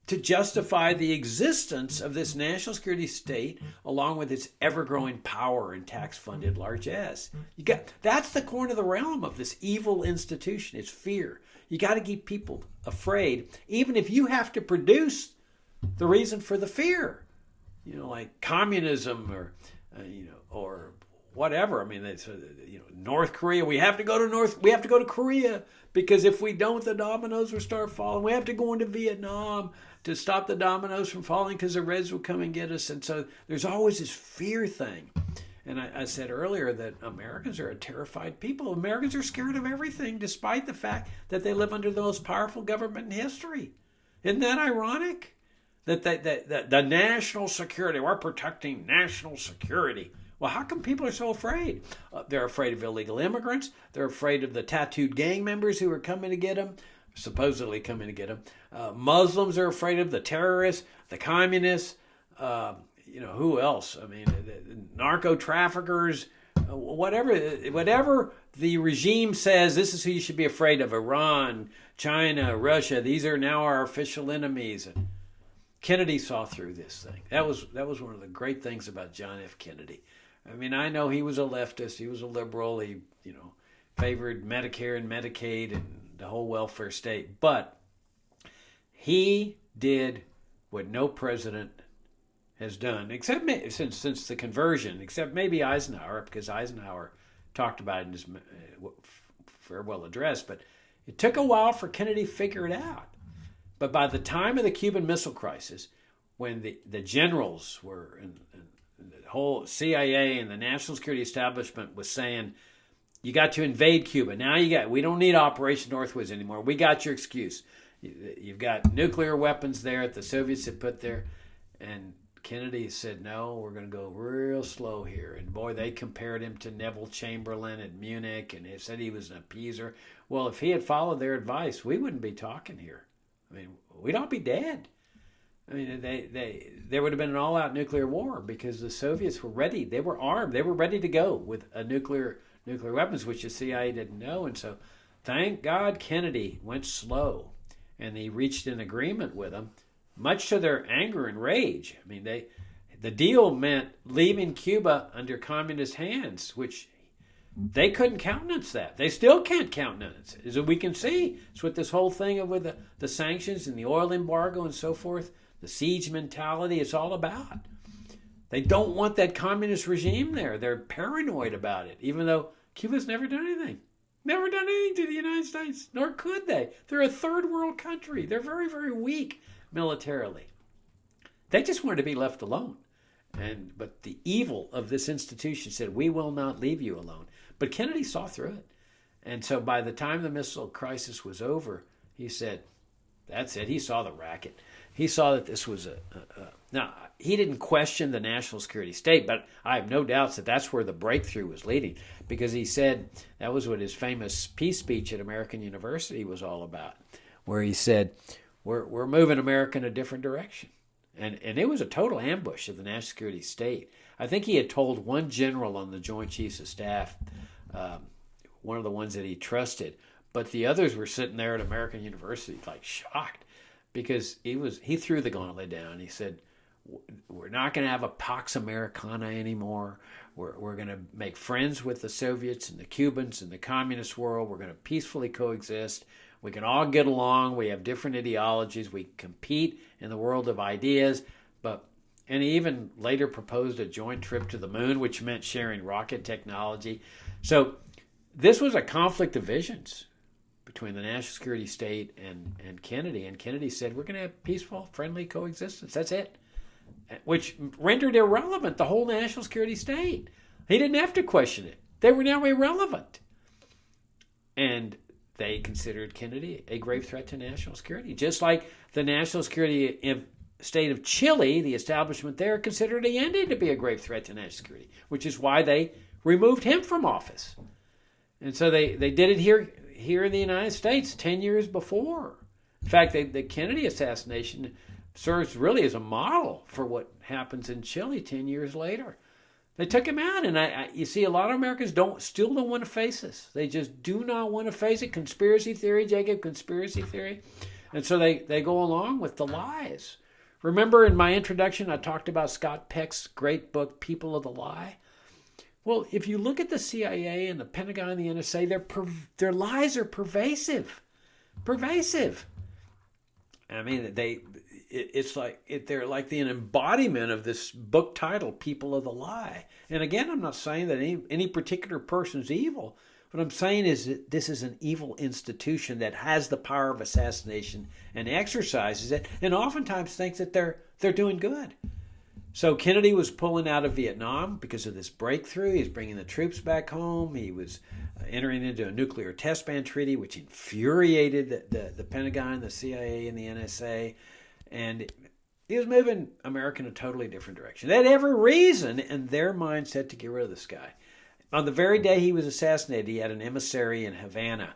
to justify the existence of this national security state along with its ever-growing power and tax-funded largesse. That's the corner of the realm of this evil institution. It's fear. You got to keep people afraid, even if you have to produce the reason for the fear. Like communism or whatever. I mean, North Korea. We have to go to Korea because if we don't, the dominoes will start falling. We have to go into Vietnam to stop the dominoes from falling because the Reds will come and get us. And so there's always this fear thing. And I said earlier that Americans are a terrified people. Americans are scared of everything, despite the fact that they live under the most powerful government in history. Isn't that ironic? that the national security, we're protecting national security. Well, how come people are so afraid? They're afraid of illegal immigrants. They're afraid of the tattooed gang members who are coming to get them, supposedly coming to get them. Muslims are afraid of the terrorists, the communists. Who else? I mean, the narco traffickers, whatever the regime says, this is who you should be afraid of. Iran, China, Russia. These are now our official enemies. And Kennedy saw through this thing. That was one of the great things about John F. Kennedy. I mean, I know he was a leftist. He was a liberal. He, favored Medicare and Medicaid and the whole welfare state. But he did what no president has done, except since the conversion, except maybe Eisenhower, because Eisenhower talked about it in his farewell address. But it took a while for Kennedy to figure it out. But by the time of the Cuban Missile Crisis, when the generals were in the whole CIA and the national security establishment was saying, you got to invade Cuba. Now we don't need Operation Northwoods anymore. We got your excuse. You've got nuclear weapons there that the Soviets had put there. And Kennedy said, no, we're going to go real slow here. And boy, they compared him to Neville Chamberlain at Munich, and they said he was an appeaser. Well, if he had followed their advice, we wouldn't be talking here. I mean, we'd all be dead. I mean, there would have been an all-out nuclear war because the Soviets were ready. They were armed. They were ready to go with a nuclear weapons, which the CIA didn't know. And so, thank God Kennedy went slow, and he reached an agreement with them, much to their anger and rage. I mean, the deal meant leaving Cuba under communist hands, which they couldn't countenance that. They still can't countenance it, as we can see. It's what this whole thing with the sanctions and the oil embargo and so forth, the siege mentality, it's all about. They don't want that communist regime there. They're paranoid about it, even though Cuba's never done anything. Never done anything to the United States, nor could they. They're a third world country. They're very, very weak militarily. They just wanted to be left alone. But the evil of this institution said, we will not leave you alone. But Kennedy saw through it. And so by the time the missile crisis was over, he said, that's it. He saw the racket. He saw that this was now, he didn't question the national security state, but I have no doubts that that's where the breakthrough was leading, because he said that was what his famous peace speech at American University was all about, where he said, we're moving America in a different direction. And it was a total ambush of the national security state. I think he had told one general on the Joint Chiefs of Staff, one of the ones that he trusted, but the others were sitting there at American University like shocked, because he threw the gauntlet down. He said, we're not going to have a Pax Americana anymore. We're going to make friends with the Soviets and the Cubans and the communist world. We're going to peacefully coexist. We can all get along. We have different ideologies. We compete in the world of ideas. And he even later proposed a joint trip to the moon, which meant sharing rocket technology. So this was a conflict of visions between the national security state and Kennedy. And Kennedy said, we're going to have peaceful, friendly coexistence. That's it. Which rendered irrelevant the whole national security state. He didn't have to question it. They were now irrelevant. And they considered Kennedy a grave threat to national security. Just like the national security state of Chile, the establishment there considered Allende to be a grave threat to national security, which is why they removed him from office. And so they did it here in the United States 10 years before. In fact, the Kennedy assassination serves really as a model for what happens in Chile 10 years later. They took him out, and you see a lot of Americans still don't want to face this. They just do not want to face it. Conspiracy theory, Jacob, conspiracy theory. And so they go along with the lies. Remember in my introduction, I talked about Scott Peck's great book, People of the Lie? Well, if you look at the CIA and the Pentagon and the NSA, their lies are pervasive. Pervasive. I mean, they're like the embodiment of this book title, People of the Lie. And again, I'm not saying that any particular person's evil. What I'm saying is that this is an evil institution that has the power of assassination and exercises it, and oftentimes thinks that they're doing good. So Kennedy was pulling out of Vietnam because of this breakthrough. He's bringing the troops back home. He was entering into a nuclear test ban treaty, which infuriated the Pentagon, the CIA, and the NSA. And He was moving America in a totally different direction. They had every reason in their mindset to get rid of this guy. On the very day he was assassinated, he had an emissary in Havana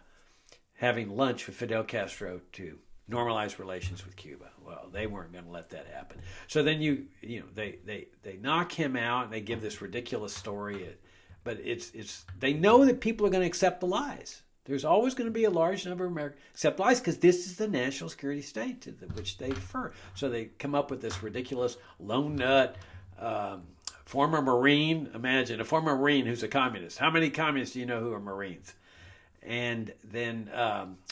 having lunch with Fidel Castro to normalize relations with Cuba. Well, they weren't going to let that happen. So then they knock him out and they give this ridiculous story. But they know that people are going to accept the lies. There's always going to be a large number of Americans accept lies because this is the national security state to which they defer. So they come up with this ridiculous lone nut, former Marine. Imagine a former Marine who's a communist. How many communists do you know who are Marines? And then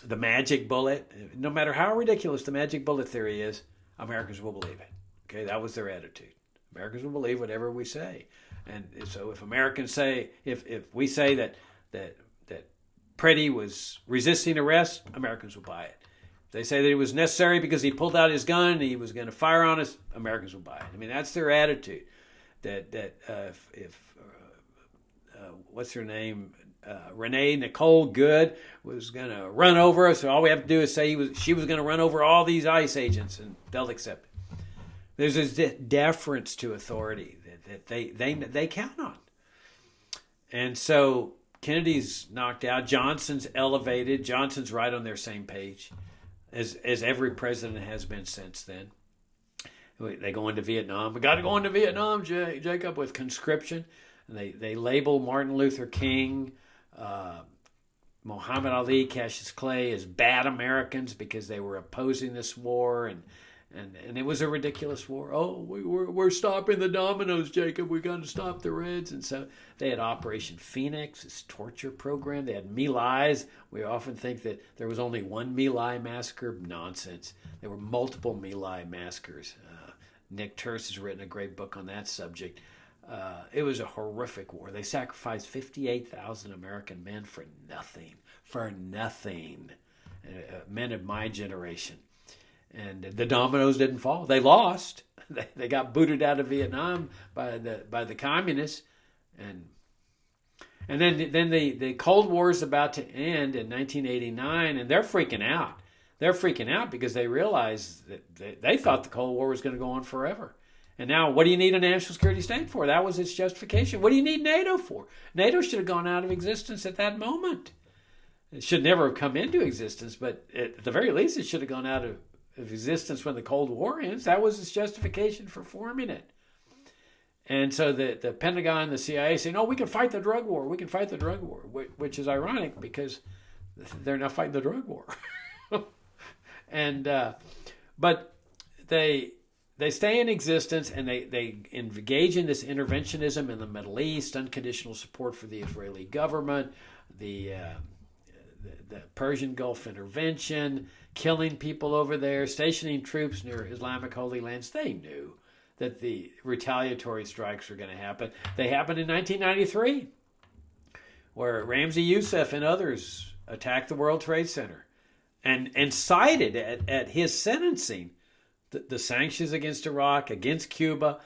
the magic bullet. No matter how ridiculous the magic bullet theory is, Americans will believe it. Okay, that was their attitude. Americans will believe whatever we say. And so if Americans say, if we say that Preddy was resisting arrest, Americans will buy it. If they say that it was necessary because he pulled out his gun and he was going to fire on us, Americans will buy it. I mean, that's their attitude. What's her name? Renee Nicole Good was going to run over us. So all we have to do is say she was going to run over all these ICE agents, and they'll accept it. There's this deference to authority that they count on. And so Kennedy's knocked out. Johnson's elevated. Johnson's right on their same page as every president has been since then. They go into Vietnam. We got to go into Vietnam, Jacob, with conscription. And they label Martin Luther King, Muhammad Ali, Cassius Clay as bad Americans because they were opposing this war, and it was a ridiculous war. Oh, we're stopping the dominoes, Jacob. We got to stop the Reds. And so they had Operation Phoenix, this torture program. They had My Lai's. We often think that there was only one My Lai massacre. Nonsense. There were multiple My Lai massacres. Nick Turse has written a great book on that subject. It was a horrific war. They sacrificed 58,000 American men for nothing. Men of my generation. And the dominoes didn't fall. They lost. They got booted out of Vietnam by the communists. And then the Cold War is about to end in 1989, and they're freaking out. They're freaking out because they realize that they thought the Cold War was going to go on forever. And now, what do you need a national security state for? That was its justification. What do you need NATO for? NATO should have gone out of existence at that moment. It should never have come into existence, but at the very least, it should have gone out of existence when the Cold War ends. That was its justification for forming it. And so the Pentagon, the CIA say, no, we can fight the drug war. We can fight the drug war, which is ironic because they're not fighting the drug war. But they stay in existence, and they engage in this interventionism in the Middle East, unconditional support for the Israeli government, the Persian Gulf intervention, killing people over there, stationing troops near Islamic Holy Lands. They knew that the retaliatory strikes were going to happen. They happened in 1993, where Ramzi Youssef and others attacked the World Trade Center and cited at his sentencing the sanctions against Iraq, against Cuba,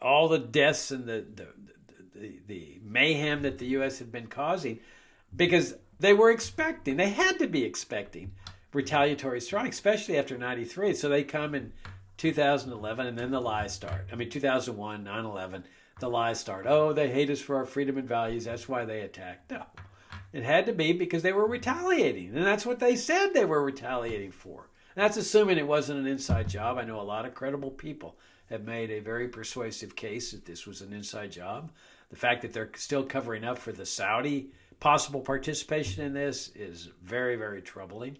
all the deaths and the mayhem that the U.S. had been causing, because they had to be expecting retaliatory strikes, especially after 93. So they come in 2011, and then the lies start. 2001, 9/11, the lies start. Oh, they hate us for our freedom and values. That's why they attacked. No, it had to be because they were retaliating, and that's what they said they were retaliating for. That's assuming it wasn't an inside job. I know a lot of credible people have made a very persuasive case that this was an inside job. The fact that they're still covering up for the Saudi possible participation in this is very, very troubling.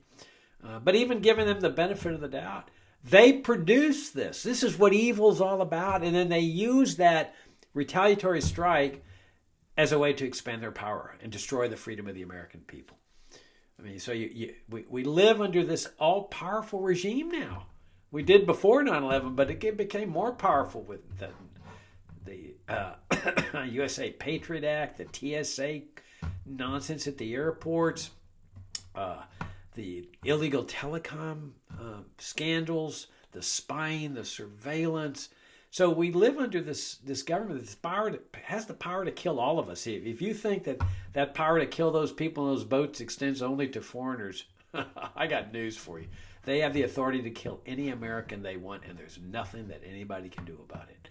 But even giving them the benefit of the doubt, they produce this. This is what evil's all about. And then they use that retaliatory strike as a way to expand their power and destroy the freedom of the American people. So we live under this all-powerful regime now. We did before 9/11, but it became more powerful with the USA Patriot Act, the TSA nonsense at the airports, the illegal telecom scandals, the spying, the surveillance. So we live under this government that has the power to kill all of us. If you think that power to kill those people in those boats extends only to foreigners, I got news for you. They have the authority to kill any American they want, and there's nothing that anybody can do about it.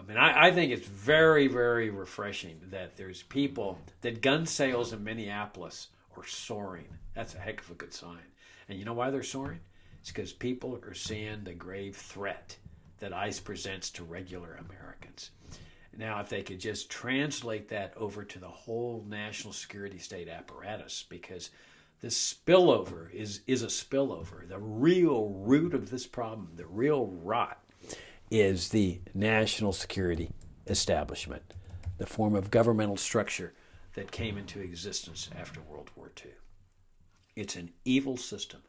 And I think it's very, very refreshing that there's people, that gun sales in Minneapolis are soaring. That's a heck of a good sign. And you know why they're soaring? It's because people are seeing the grave threat that ICE presents to regular Americans. Now, if they could just translate that over to the whole national security state apparatus, because this spillover is a spillover. The real root of this problem, the real rot, is the national security establishment, the form of governmental structure that came into existence after World War II. It's an evil system.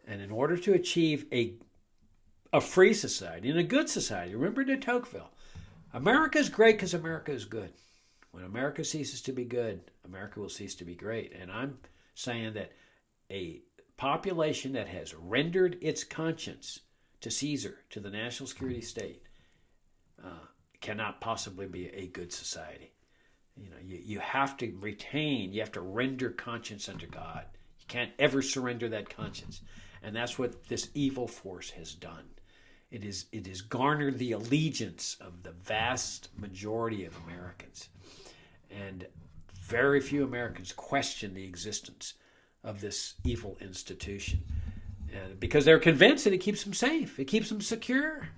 And in order to achieve a free society and a good society, remember de Tocqueville, America is great because America is good. When America ceases to be good, America will cease to be great. And I'm saying that a population that has rendered its conscience to Caesar, to the national security state, cannot possibly be a good society. You know, you have to retain, you have to render conscience unto God. You can't ever surrender that conscience. And that's what this evil force has done. It is garnered the allegiance of the vast majority of Americans. And very few Americans question the existence of this evil institution. Because they're convinced that it keeps them safe. It keeps them secure.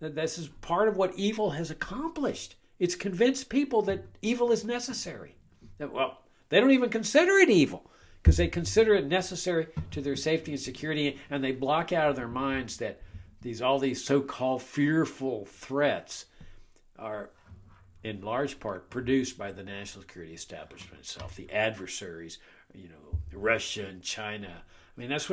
That this is part of what evil has accomplished. It's convinced people that evil is necessary. Well, they don't even consider it evil because they consider it necessary to their safety and security, and they block out of their minds that all these so-called fearful threats are in large part produced by the national security establishment itself, the adversaries, Russia and China. I mean, that's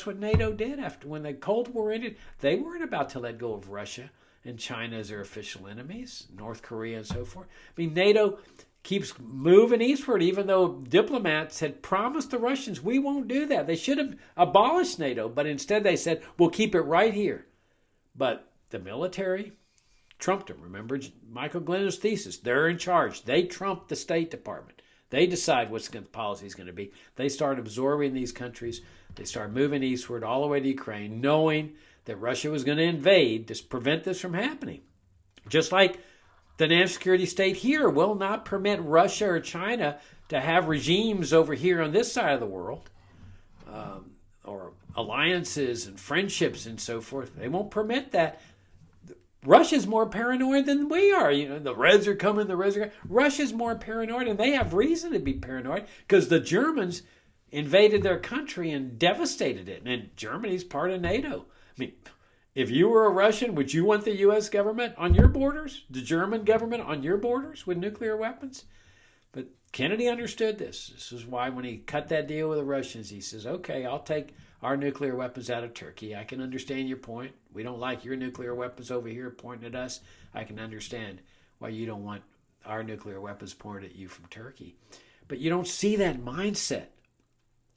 what NATO did after when the Cold War ended. They weren't about to let go of Russia and China as their official enemies, North Korea and so forth. I mean, NATO keeps moving eastward, even though diplomats had promised the Russians, we won't do that. They should have abolished NATO, but instead they said, we'll keep it right here. But the military trumped them. Remember Michael Glenna's thesis. They're in charge. They trump the State Department. They decide what the policy is going to be. They start absorbing these countries. They start moving eastward all the way to Ukraine, knowing that Russia was going to invade to prevent this from happening. Just like the national security state here will not permit Russia or China to have regimes over here on this side of the world, or alliances and friendships and so forth. They won't permit that. Russia's more paranoid than we are. The Reds are coming, the Reds are coming. Russia's more paranoid, and they have reason to be paranoid because the Germans invaded their country and devastated it. And Germany's part of NATO. I mean, if you were a Russian, would you want the U.S. government on your borders? The German government on your borders with nuclear weapons? But Kennedy understood this. This is why when he cut that deal with the Russians, he says, okay, I'll take our nuclear weapons out of Turkey. I can understand your point. We don't like your nuclear weapons over here pointing at us. I can understand why you don't want our nuclear weapons pointed at you from Turkey. But you don't see that mindset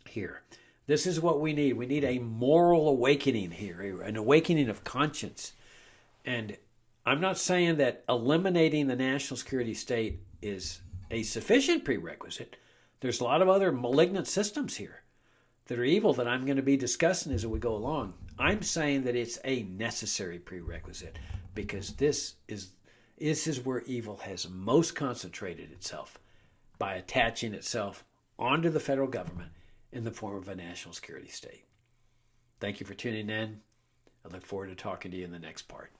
here. This is what we need. We need a moral awakening here, an awakening of conscience. And I'm not saying that eliminating the national security state is a sufficient prerequisite. There's a lot of other malignant systems here that are evil that I'm going to be discussing as we go along. I'm saying that it's a necessary prerequisite because this is where evil has most concentrated itself by attaching itself onto the federal government in the form of a national security state. Thank you for tuning in. I look forward to talking to you in the next part.